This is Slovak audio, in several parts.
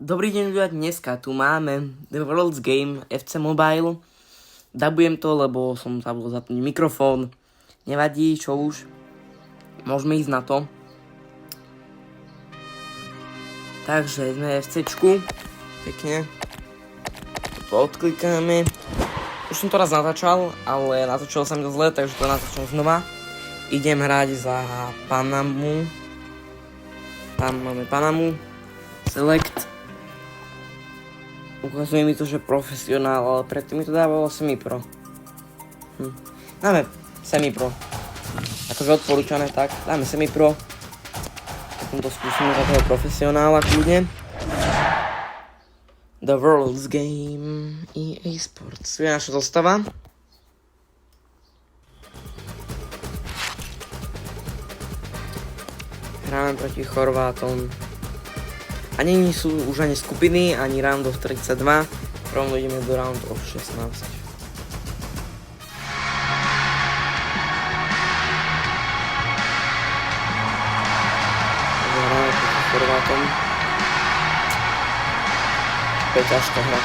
Dobrý deň ľudia, dneska tu máme The World's Game FC Mobile. Dabujem to, lebo som zabudol zapnúť mikrofón. Nevadí, čo už. Môžeme ísť na to. Takže sme v FCčku. Pekne. To odklikáme. Už som to raz natáčal, ale natáčal sa mi to zle, takže to natáčam znova. Idem hrať za Panamu. Tam máme Panamu. Select. Ukazuje mi to, že profesionál, ale predtým mi to dávalo semi-pro. Dáme semi-pro. Akože odporúčané, tak dáme semi-pro. Potom to skúsime za toho profesionála kľudne. The World's Game EA Sports. Je naša zostava. Hráme proti Chorvátom. A nie sú už ani skupiny, ani round of 32. Rovno ideme do round of 16. Hráme proti Chorvátom. To je ťažká hra.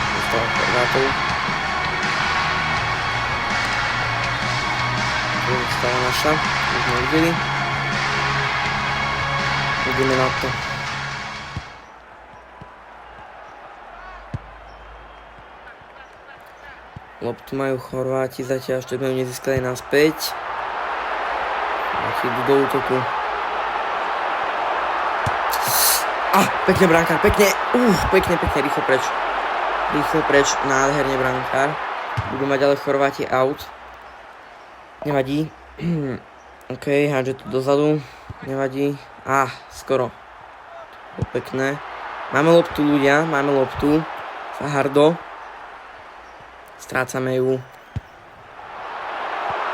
Dostáva Chorvátov. To je dostáva naša. Už sme videli. Ideme na to. Loptu majú Chorváti, zatiaľ ešte sme ju nezískali naspäť. Chorváti idú do útoku. Pekne brankár, pekne, pekne, rýchlo preč. Rýchlo preč, nádherne brankár. Budú mať ale Chorváti out. Nevadí. OK, hádže tu dozadu. Nevadí. Skoro. Pekné. Máme loptu ľudia, máme loptu. Fajardo. Strácame ju.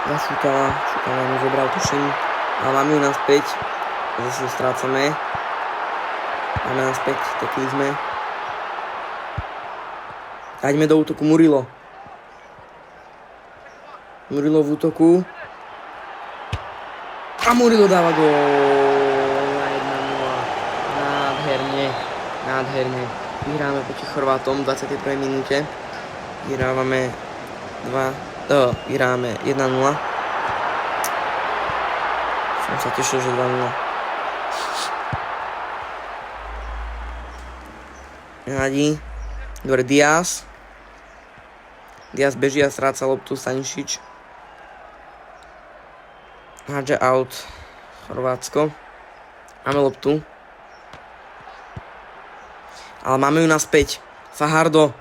Zašútala mu zobral, tuším. Ale máme ju naspäť. Zase ju strácame. Máme naspäť, tekli sme. Daďme do útoku Murilo. Murilo v útoku. A Murilo dáva gól na 1-0. Nádherne. Vyhráme proti Chorvátom v 21. minúte. Vyhrávame 1-0. Som sa tešil, že 2-0. Nevadí. Dobre, Diaz. Diaz beží a stráca loptu, Stanišič. Hádže out Chorvátsko. Máme loptu. Ale máme ju naspäť. Fajardo.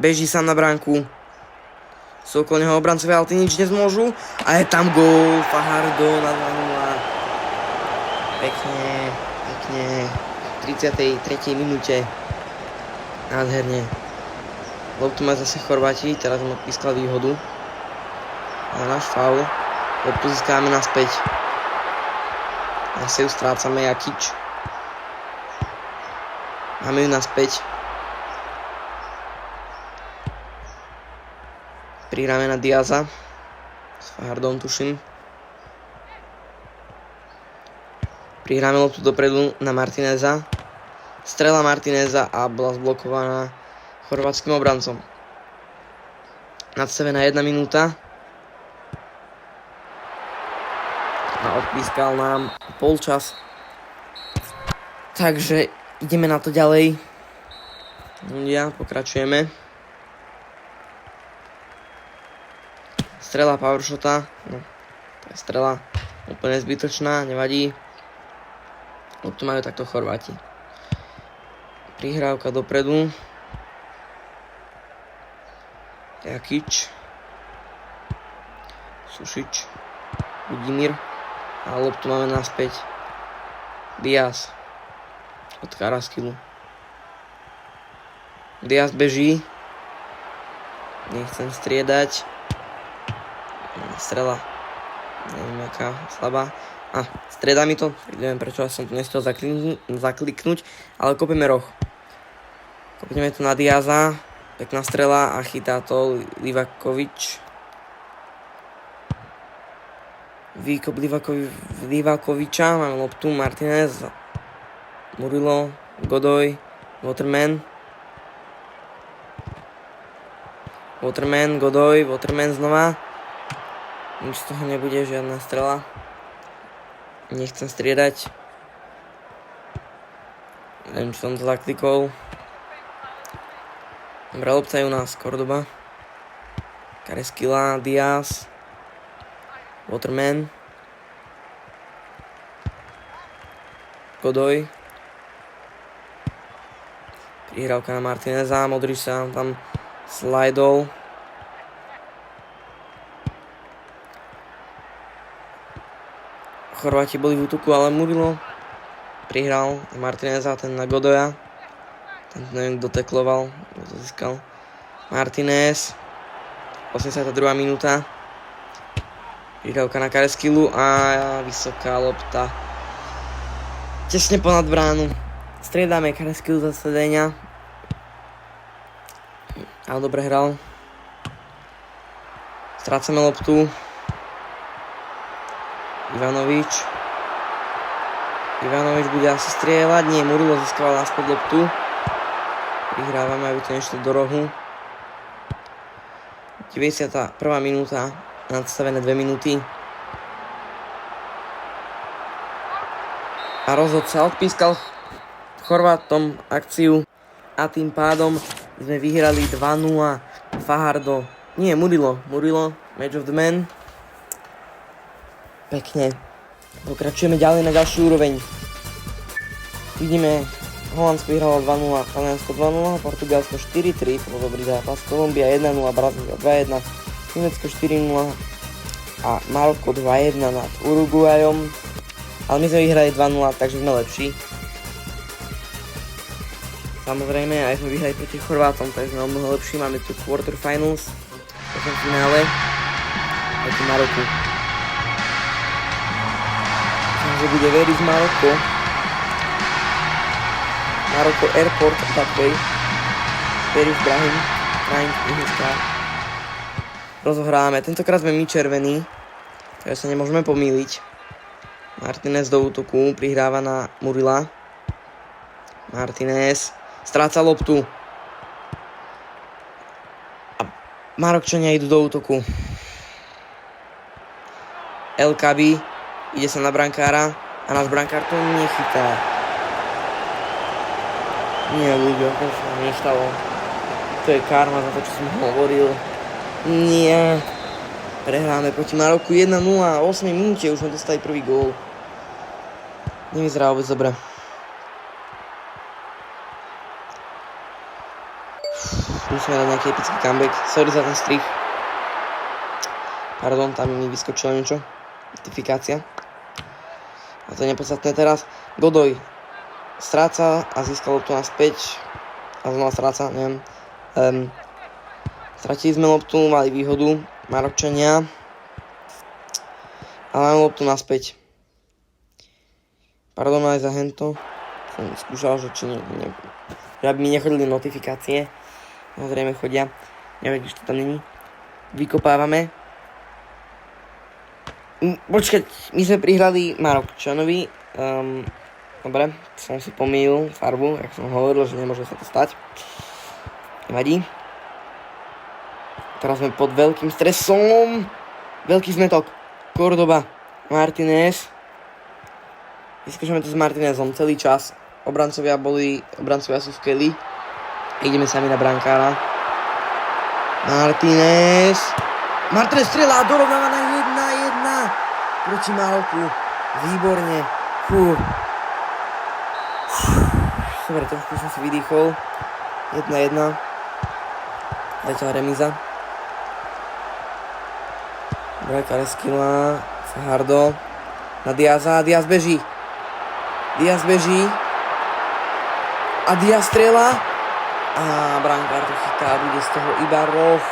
Beží sám na bránku. Sú okolo neho obrancovia, ale tí nič nezmôžu. A je tam gól. Fajardo na 2-0. Pekne. V 33. minúte. Nádherne. Loptu má zase Chorváti. Teraz mu pískal výhodu. Ale náš faul. Loptu získávame naspäť. Zase ju strácame. Jakič. Máme ju naspäť. Prihráme na Diaza. S Fajardom tuším. Prihráme loptu dopredu na Martineza. Strela Martineza a bola zblokovaná chorvátskym obrancom. Nadstavená 1 minúta. A odpískal nám polčas. Takže ideme na to ďalej. Pokračujeme. Strela powershota, to je strela úplne zbytočná, nevadí. Loptu majú takto Chorváti. Prihrávka dopredu. Jakič. Sušič. Budimír. A loptu máme naspäť. Diaz. Od Karaskilu. Diaz beží. Nechcem striedať. Strela. Neviem, aká slabá. Strieda mi to. Neviem, prečo som to nestiel zakliknúť. Ale kopeme roh. Kopneme to na Diaza. Pekná strela a chytá to Livakovič. Výkop Livakoviča. Máme loptu. Martinez. Murilo. Godoy. Waterman, Godoy, Waterman znova. Nič z toho nebude, žiadna strela. Nechcem striedať. Neviem, čo som to zaklikol. Dobrá lopta je u nás, Cordoba. Carrasquilla, Diaz. Waterman. Godoy. Prihrávka na Martineza, Modrič sa tam slidol. Chorváti boli v útoku, ale Murilo prihral Martineza, ten na Godoja. Ten neviem, kto tekloval, kto to získal. Martinez. 82. minúta. Prihrávka na Carrasquillu a vysoká lopta. Tesne ponad bránu. Striedame Carrasquillu za sedenia. Ale dobre hral. Strácame loptu. Ivanovič bude asi strieľať. Nie, Murilo získaval naspäť loptu. Prihrávame, aby to nešlo do rohu. 91. minúta. Nadstavené 2 minúty. A rozhodca odpískal Chorvátom akciu. A tým pádom sme vyhrali 2-0. Fajardo. Nie, Murilo, match of the man. Pekne. Pokračujeme ďalej na ďalší úroveň. Vidíme, Holandsko vyhralo 2-0, Taliansko 2-0, Portugalsko 4-3, to bol dobrý zápas, Kolumbia 1-0, Brazília 2-1, Nemecko 4-0 a Maroko 2-1 nad Uruguayom. Ale my sme vyhrali 2-0, takže sme lepší. Samozrejme, aj sme vyhrali proti Chorvátom, takže sme o mnoho lepší. Máme tu quarterfinals, potom finále proti Maroku. Takže bude very z Maroko. Maroko Airport that way. Very Brahim. Rozohráme. Tentokrát sme my červení, takže sa nemôžeme pomýliť. Martinez do útoku, prihráva na Murila. Martinez stráca loptu. A Marokčania idú do útoku. El Kabi ide sa na brankára a náš brankár to nechytá. Nie, ľudia, to sa nestalo. To je karma za to, čo som hovoril. Nie. Prehráme proti Maroku 1-0 a 8 minúte už sme dostali prvý gól. Nevyzerá vôbec dobre. Musíme dať nejaký epický comeback. Sorry za ten strich. Pardon, tam mi vyskočilo niečo. Notifikácia. A to je nepodstatné teraz. Godoy stráca a získal loptu naspäť. A znova stráca, neviem. Stratili sme loptu, mali výhodu Marokčania. A máme loptu naspäť. Pardon aj za hento. Som skúšal, že či že aby mi nechodili notifikácie. Zrejme chodia. Neviem, že to tam není. Vykopávame. Počkať, my sme prihrali Marokčanovi. Dobre, som si pomýlil farbu, jak som hovoril, že nemôže sa to stať. Nevadí. Teraz sme pod veľkým stresom. Veľký zmetok. Cordoba, Martinez. Vyskúšame to s Martinezom celý čas. Obrancovia sú v keli. Ideme sami na brankára. Martinez strieľa, dorovnáva na 1-1 proti Maroku. Výborne. Dobre, trošku som si vydýchol. 1-1. Zatiaľ remíza. Dobre, Carrasquilla, Fajardo. Na Diaza, Diaz beží. A Diaz strieľa. A brankár to chytá, bude z toho iba roh.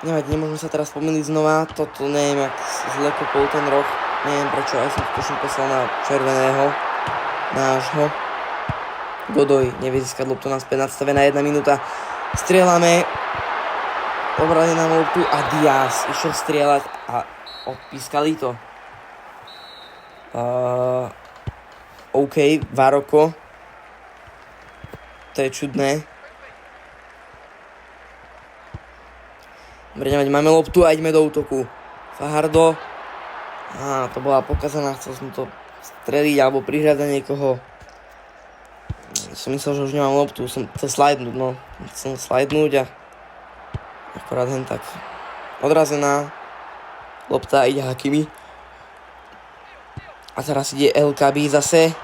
Nevadí, nemôžem sa teraz pomýliť znova. Toto neviem, jak zle kopol ten roh. Neviem prečo, aj som to poslal na červeného. Nášho. Godoy nevie získať loptu naspäť, nadstavená 1 minúta. Strieľame. Obrali nám loptu a Diaz išiel strieľať a odpískali to. OK, Varoko. To je čudné. Dobre, máme loptu a ideme do útoku. Fajardo. To bola pokazaná, chcel som to streliť alebo prihrať za niekoho. Som myslel, že už nemám loptu, som chcel slajdnúť, no. Chcel slajdnúť a akorát hen tak odrazená. Lopta ide Hakimi. A teraz ide El Kabi zase.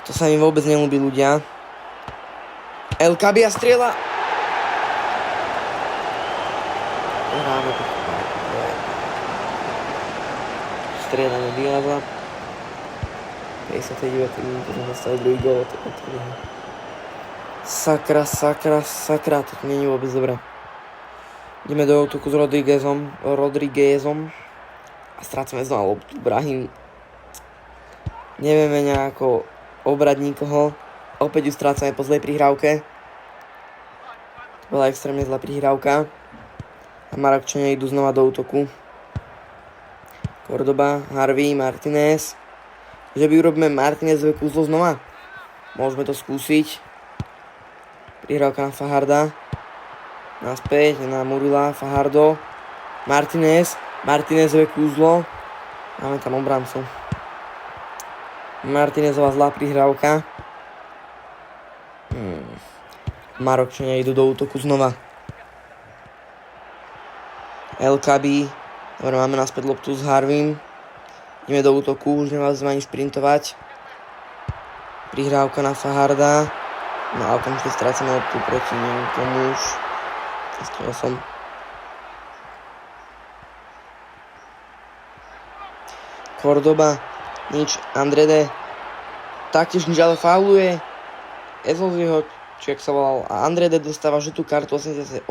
To sa mi vôbec nelúbi, ľudia. El Kabi a strieľa. Hráme to. Strieľanie Diaza. 59 minút, potom dostali druhý gól. Sakra, to nie je vôbec dobré. Ideme do útoku s Rodriguezom a strácame znova loptu. Brahim. Nevieme nejako obrať nikoho. Opäť ju strácame po zlej prihrávke. To bola extrémne zlá prihrávka. A Marokčania idú znova do útoku. Cordoba, Harvey, Martinez. Že by urobíme Martinezové kúzlo znova? Môžeme to skúsiť. Prihrávka na Fajarda. Naspäť na Murila, Fajardo. Martinezové kúzlo. Máme tam obrancu. Martinezová zlá prihrávka. Marokčania idú do útoku znova. El Kabi. Dobre, máme naspäť loptu s Harvim. Ideme do útoku, už nemám ani šprintovať. Prihrávka na Fajarda. No a okamžite strácame loptu proti tomu už. Zastával som. Cordoba. Nič. Andrede. Taktiež nič, ale fauluje. Ezolziho, či jak sa volal. A Andrede dostáva žltú kartu 86.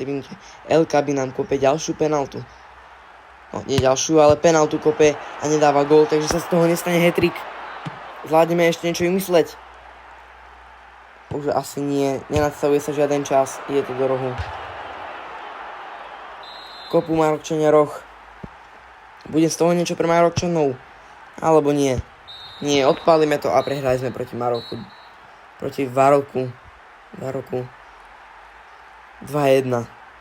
minúte. El Kabi nám kope ďalšiu penaltu. No, nie ďalšiu, ale penaltu kope a nedáva gól, takže sa z toho nestane hat-trick. Zvládneme ešte niečo vymysleť. Už asi nie. Nenadstavuje sa žiaden čas. Ide to do rohu. Kopu Marokčania roh. Bude z toho niečo pre Marokčanov? Alebo nie? Nie, odpálime to a prehrali sme proti Maroku. Proti Varoku. 2-1.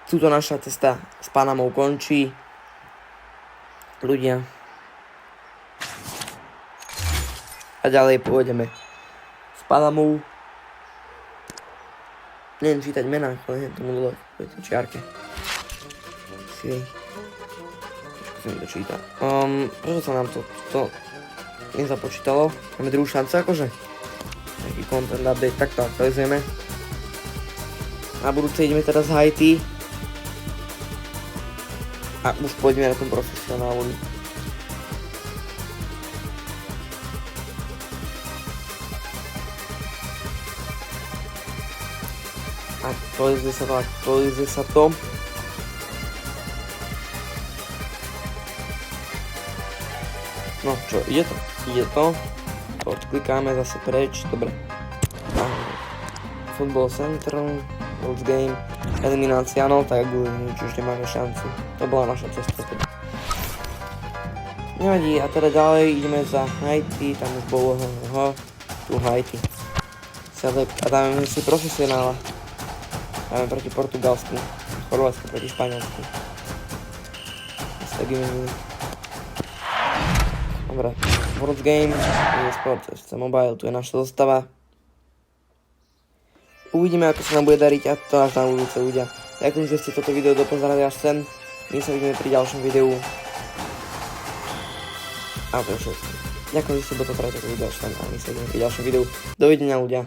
Tuto naša cesta s Panamou končí. Ľudia. A ďalej pôjdeme s Panamou. Neviem čítať mená, ale tomu dole v tej čiarke. Skúsim to čítať. Prečo sa nám to nezapočítalo? Máme druhú šancu akože? Taký content update, tak to aktualizujeme. Na budúce ideme teraz z Haiti. A už pôjdeme na tom profesionálu. Aktualizuje sa to. No čo, ide to. Odklikáme zase preč, dobre. Football Center, World Game, eliminácia, no tak nič, už nemáme šancu. To bola naša cesta. Nevadí, a teda ďalej ideme za Haiti, tam už bolo tu Haiti. A dáme si profesionála. Dáme proti Portugalsku, Chorvátsku proti Španielsku. Dobre, World Game, Sport, FC Mobile, tu je naša zostava. Uvidíme, ako sa nám bude dariť a to až na budúce, ľudia. Ďakujem, že ste toto video dopozerali až sem. My sa vidíme pri ďalšom videu. A to je všetko. Ďakujem, že ste dopozerali toto video až sem a my sa vidíme pri ďalšom videu. Dovidenia, ľudia.